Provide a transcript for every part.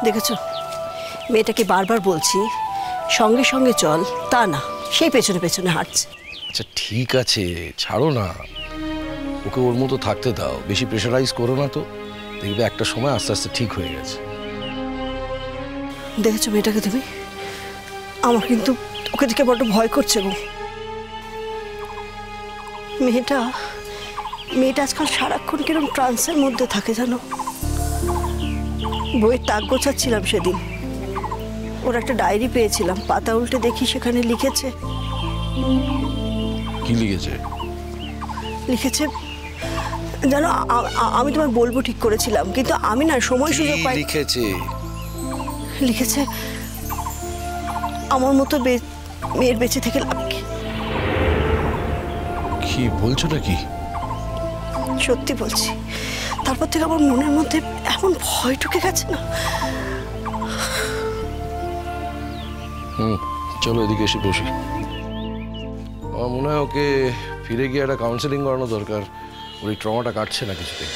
দেখেছো, মেয়েটাকে বারবার বলছি সঙ্গে সঙ্গে চল, তা না, সেই পেছনে পেছনে হাঁটছে। আচ্ছা ঠিক আছে, ছাড়ো না, ওকে ওর মতো থাকতে দাও, বেশি প্রেশারাইজ করো না তো, দেখবে একটা সময় আস্তে আস্তে ঠিক হয়ে গেছে। দেখেছো মেয়েটাকে তুমি? আমার কিন্তু ওকে দেখে বড্ড ভয় করছে গো। মেয়েটা আজকাল সারাক্ষণ কিরম ট্রান্সের মধ্যে থাকে জানো। বইয়ের তাক গোছাচ্ছিলাম সেদিন, ওর একটা ডায়েরি পেয়েছিলাম, পাতা উল্টে দেখি সেখানে লিখেছে। কি লিখেছে? লিখেছে জানো, আমি তোমায় বলবো ঠিক করেছিলাম, কিন্তু আমি না সময় সুযোগ পাই। লিখেছে আমার মতো মেয়ের বেঁচে থেকে লাভ কি? কি বলছো নাকি? সত্যি বলছি। তারপর থেকে আমার মনের মধ্যে এমন ভয় ঢুকে গেছে না। চলো এদিকে এসে বসি। আমার মনে হয় ওকে ফিরে গিয়ে একটা কাউন্সেলিং করানো দরকার, ওই ট্রমাটা কাটছে না কিছুতেই।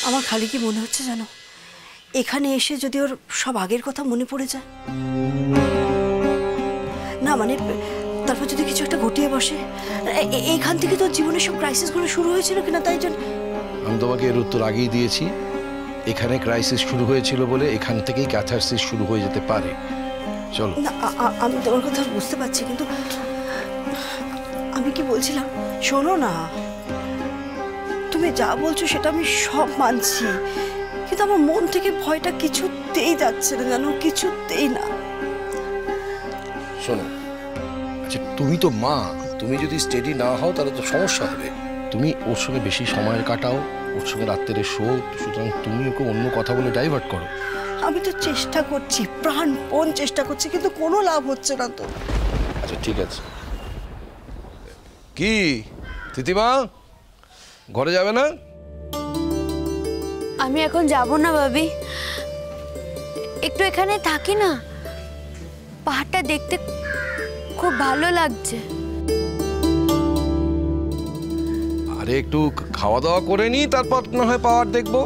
আমার খালি কি মনে হচ্ছে জানো, এখানে এসে যদি ওর সব আগের কথা মনে পড়ে যায় না, মানে তারপর যদি কিছু একটা ঘটিয়ে বসে, এইখান থেকে তো জীবনের সব ক্রাইসিসগুলো শুরু হয়েছিল কিনা, তাই জন্য। আমি তোমাকে এর উত্তর আগেই দিয়েছি, এখানে ক্রাইসিস শুরু হয়েছিল বলে এখান থেকেই ক্যাথারসিস শুরু হয়ে যেতে পারে। চলো। না আমি তোমার কথা বুঝতে পারছি, কিন্তু আমি কি বলছিলাম শোনো না, তুমি যা বলছো সেটা আমি সব মানছি, কিন্তু আমার মন থেকে ভয়টা কিছুতেই যাচ্ছে না জানো, কিছুতেই না। শোনো, আচ্ছা তুমি তো মা, তুমি যদি স্টেডি না হও তাহলে তো সমস্যা হবে। তুমি ওর সঙ্গে বেশি সময় কাটাও, ওর সঙ্গে রাত্রে শো, সুতরাং তুমি ওকে অন্য কথা বলে ডাইভার্ট করো। আমি তো চেষ্টা করছি, প্রাণপণ চেষ্টা করছি, কিন্তু কোনো লাভ হচ্ছে না তো। আচ্ছা ঠিক আছে। কি তিতিমা, ঘরে যাবে না? আমি এখন যাব না ভাবি, একটু এখানে থাকি না, পাহাড়টা দেখতে খুব ভালো লাগছে। আরে একটু খাওয়া দাওয়া করে নি, তারপর না হয় পাহাড় দেখবো।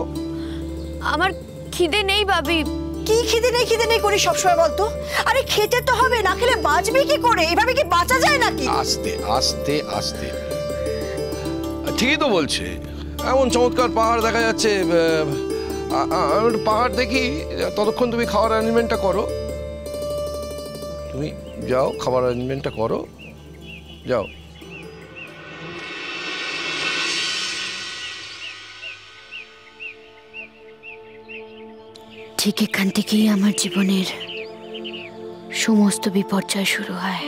আমার খিদে নেই ভাবি। কি খিদে নেই করি সবসময় বলতো? আরে খেতে তো হবে, না খেলে বাঁচবে কি করে? এইভাবে কি বাঁচা যায় নাকি? আস্তে আস্তে আস্তে, ঠিকই তো বলছে, এমন চমৎকার পাহাড় দেখা যাচ্ছে, পাহাড় দেখি, ততক্ষণ তুমি খাওয়ার অ্যারেঞ্জমেন্টটা করো। তুমি যাও, খাবার অ্যারেঞ্জমেন্টটা করো, যাও। ঠিক এখান থেকেই আমার জীবনের সমস্ত বিপর্যয় শুরু হয়,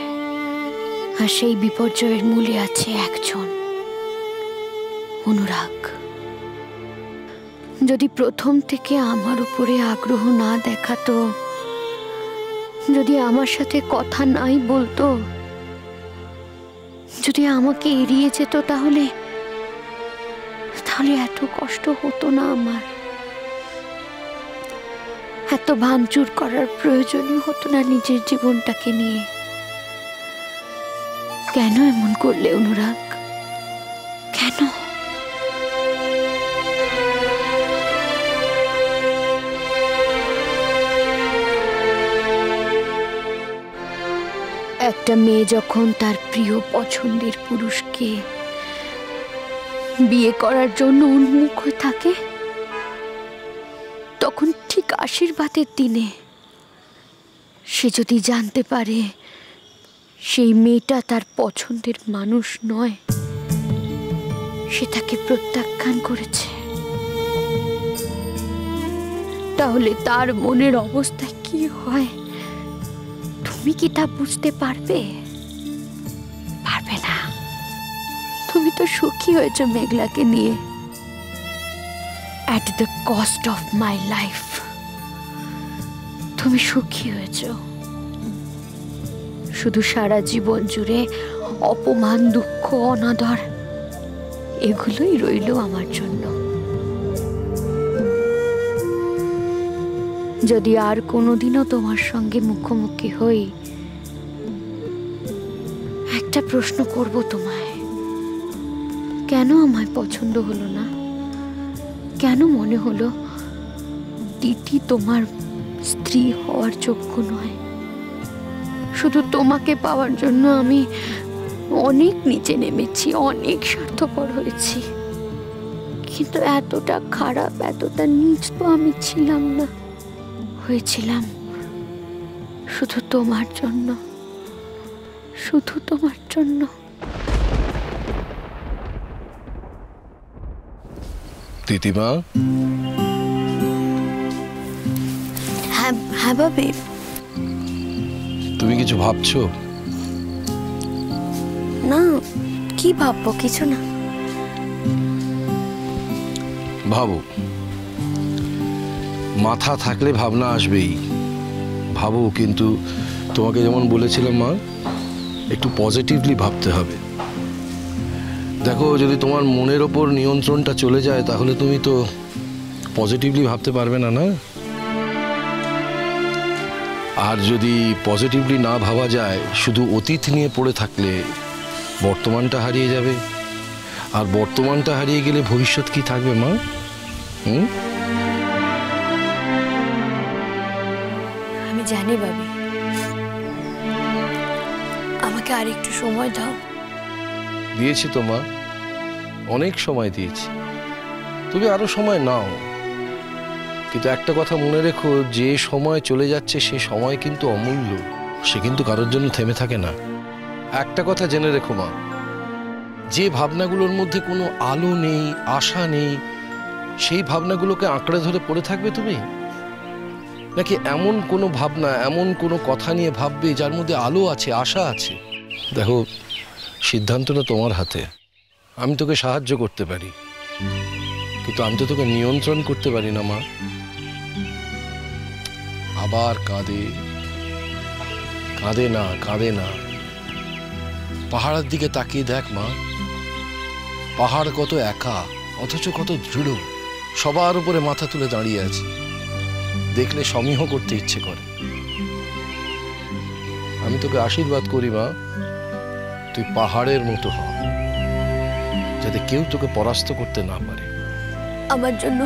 আর সেই বিপর্যয়ের মূলে আছে একজন, অনুরাগ। যদি প্রথম থেকে আমার উপরে আগ্রহ না দেখাতো, যদি আমার সাথে কথা নাই বলতো, যদি আমাকে এড়িয়ে যেত, তাহলে এত কষ্ট হতো না আমার, এত ভাঙচুর করার প্রয়োজনই হতো না নিজের জীবনটাকে নিয়ে। কেন এমন করলে অনুরাগ, কেন? একটা মেয়ে যখন তার প্রিয় পছন্দের পুরুষকে বিয়ে করার জন্য উন্মুখ হয়ে থাকে, তখন ঠিক আশীর্বাদের দিনে সে যদি জানতে পারে সেই মেয়েটা তার পছন্দের মানুষ নয়, সে তাকে প্রত্যাখ্যান করেছে, তাহলে তার মনের অবস্থা কি হয় তুমি কি তা বুঝতে পারবে? পারবে না। তুমি তো সুখী হয়েছো মেঘলাকে নিয়ে, at the cost of my life। তুমি সুখী হয়েছো, শুধু সারা জীবন জুড়ে অপমান, দুঃখ, অনাদর এগুলোই রইল আমার জন্য। যদি আর কোনোদিনও তোমার সঙ্গে মুখোমুখি হই, একটা প্রশ্ন করব তোমায়, কেন আমায় পছন্দ হলো না? কেন মনে হলো দিদি তোমার স্ত্রী হওয়ার যোগ্য নয়। শুধু তোমাকে পাওয়ার জন্য আমি অনেক নিচে নেমেছি, অনেক স্বার্থপর হয়েছি, কিন্তু এতটা খারাপ, এতটা নীচ তো আমি ছিলাম না। হয়েছিলাম শুধু তোমার জন্য, শুধু তোমার জন্য। তিতিমা, হ্যাঁ হ্যাঁ ভাবি। তুমি কিছু ভাবছো? না, কি ভাববো, কিছু না। ভাবো, মাথা থাকলে ভাবনা আসবেই। ভাবো, কিন্তু তোমাকে যেমন বলেছিলাম মা, একটু পজিটিভলি ভাবতে হবে। দেখো, যদি তোমার মনের ওপর নিয়ন্ত্রণটা চলে যায় তাহলে তুমি তো পজিটিভলি ভাবতে পারবে না, না? আর যদি পজিটিভলি না ভাবা যায়, শুধু অতীত নিয়ে পড়ে থাকলে বর্তমানটা হারিয়ে যাবে। আর বর্তমানটা হারিয়ে গেলে ভবিষ্যৎ কি থাকবে মা? আমি জানি ভাবি, আমাকে আর একটু সময় দাও। দিয়েছি তো মা, অনেক সময় দিয়েছি, তুমি আরো সময় নাও। কিন্তু একটা কথা মনে রেখো, যে সময় চলে যাচ্ছে সে সময় কিন্তু অমূল্য, সে কিন্তু কারোর জন্য থেমে থাকে না। একটা কথা জেনে রেখো মা, যে ভাবনাগুলোর মধ্যে কোনো আলো নেই, আশা নেই, সেই ভাবনাগুলোকে আঁকড়ে ধরে পড়ে থাকবে তুমি, নাকি এমন কোনো ভাবনা, এমন কোনো কথা নিয়ে ভাববে যার মধ্যে আলো আছে, আশা আছে? দেখো, সিদ্ধান্তটা তোমার হাতে। আমি তোকে সাহায্য করতে পারি, কিন্তু আমি তো তোকে নিয়ন্ত্রণ করতে পারি না মা। আবার কাঁদে, কাঁদে না, কাঁদে না। পাহাড়ের দিকে তাকিয়ে দেখ মা, পাহাড় কত একা, অথচ কত দৃঢ়, সবার উপরে মাথা তুলে দাঁড়িয়ে আছে। দেখলে সমীহ করতে ইচ্ছে করে। আমি তোকে আশীর্বাদ করি মা, তুই পাহাড়ের মতো হ, যাতে কেউ তোকে পরাস্ত করতে না পারে। আমার জন্য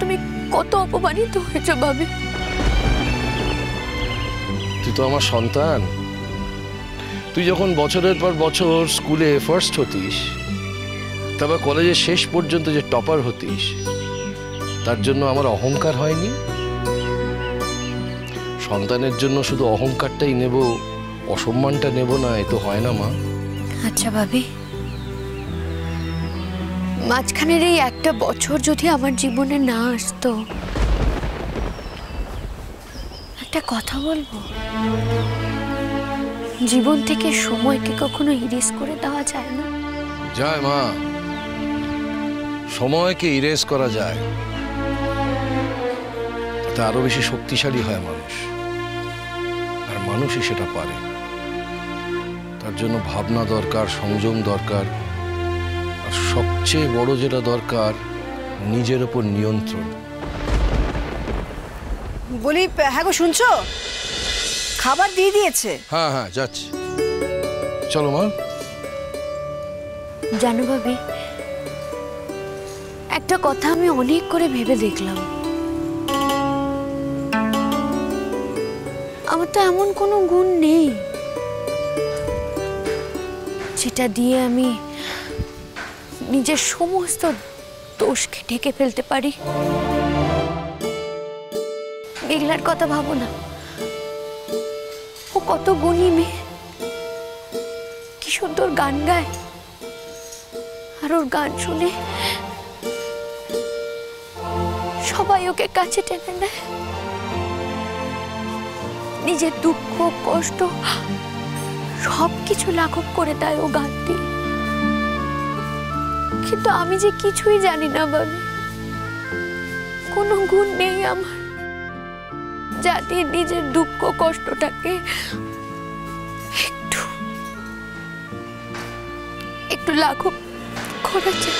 তুমি কত অপমানিত হয়েছো ভাবি। তুই তো আমার সন্তান। তুই যখন বছরের পর বছর স্কুলে ফার্স্ট হতিস, তারপর কলেজের শেষ পর্যন্ত যে টপার হতিস, তার জন্য আমার অহংকার হয়নি? সন্তানের জন্য শুধু অহংকারটাই নেব, অসম্মানটা নেব না, এ তো হয় না মা। আচ্ছা ভাবি, মাঝখানের এই একটা বছর যদি আমার জীবনে না আসতো, একটা কথা বলবো, জীবন থেকে সময়কে কখনো ইরেজ করে দেওয়া যায় না। যায় মা, সময়কে ইরেজ করা যায়, তাতে আরো বেশি শক্তিশালী হয় মানুষ, আর মানুষই সেটা পারে। তার জন্য ভাবনা দরকার, সংযম দরকার, আর সবচেয়ে বড় যেটা দরকার, নিজের উপর নিয়ন্ত্রণ। বলি, হ্যাঁ গো, শুনছো? খাবার দিয়ে দিয়েছে। হ্যাঁ হ্যাঁ, যাচ্ছি, চলো মা। জানো ভাবি, একটা কথা আমি অনেক করে ভেবে দেখলাম। আমার তো এমন কোনো গুণ নেই যেটা দিয়ে আমি নিজের সমস্ত দোষকে ঢেকে ফেলতে পারি। মেঘলার কথা ভাবো না, ও কত গুণী মেয়ে, কি সুন্দর গান গায়, আর ওর গান শুনে সবাই ওকে কাছে টেনে নেয়। নিজের দুঃখ, কষ্ট সবকিছু লাঘব করে দেয় ও গান দিয়ে। কিন্তু আমি যে কিছুই জানি না ভাবি, কোনো গুণ নেই আমার, যা দিয়ে নিজের দুঃখ কষ্টটাকে একটু লাঘব করা যায়।